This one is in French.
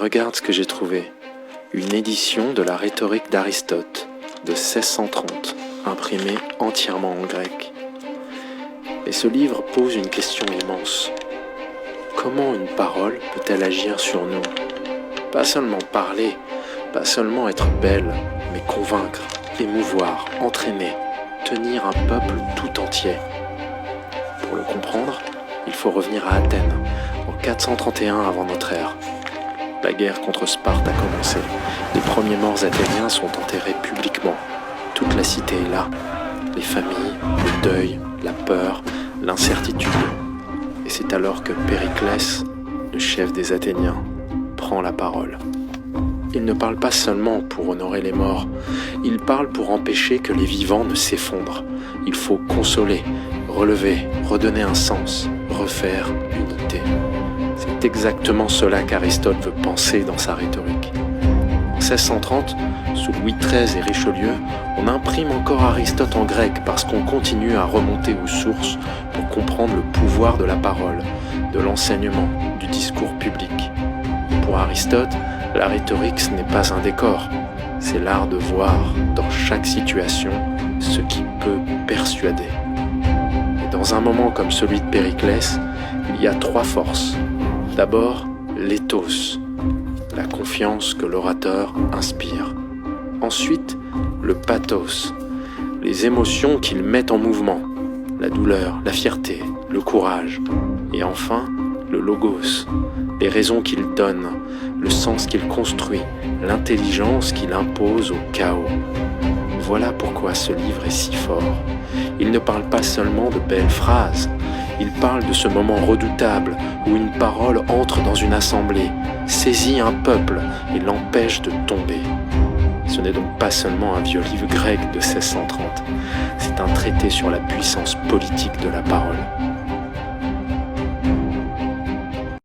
Regarde ce que j'ai trouvé. Une édition de la rhétorique d'Aristote, de 1630, imprimée entièrement en grec. Et ce livre pose une question immense. Comment une parole peut-elle agir sur nous? Pas seulement parler, pas seulement être belle, mais convaincre, émouvoir, entraîner, tenir un peuple tout entier. Pour le comprendre, il faut revenir à Athènes, en 431 avant notre ère. La guerre contre Sparte a commencé. Les premiers morts athéniens sont enterrés publiquement. Toute la cité est là. Les familles, le deuil, la peur, l'incertitude. Et c'est alors que Périclès, le chef des Athéniens, prend la parole. Il ne parle pas seulement pour honorer les morts, il parle pour empêcher que les vivants ne s'effondrent. Il faut consoler, relever, redonner un sens, refaire unité. C'est exactement cela qu'Aristote veut penser dans sa rhétorique. En 1630, sous Louis XIII et Richelieu, on imprime encore Aristote en grec parce qu'on continue à remonter aux sources pour comprendre le pouvoir de la parole, de l'enseignement, du discours public. Pour Aristote, la rhétorique, ce n'est pas un décor, c'est l'art de voir dans chaque situation ce qui peut persuader. Et dans un moment comme celui de Périclès, il y a 3 forces. D'abord, l'éthos, la confiance que l'orateur inspire. Ensuite, le pathos, les émotions qu'il met en mouvement, la douleur, la fierté, le courage. Et enfin, le logos, les raisons qu'il donne, le sens qu'il construit, l'intelligence qu'il impose au chaos. Voilà pourquoi ce livre est si fort. Il ne parle pas seulement de belles phrases, il parle de ce moment redoutable où une parole entre dans une assemblée, saisit un peuple et l'empêche de tomber. Ce n'est donc pas seulement un vieux livre grec de 1630, c'est un traité sur la puissance politique de la parole.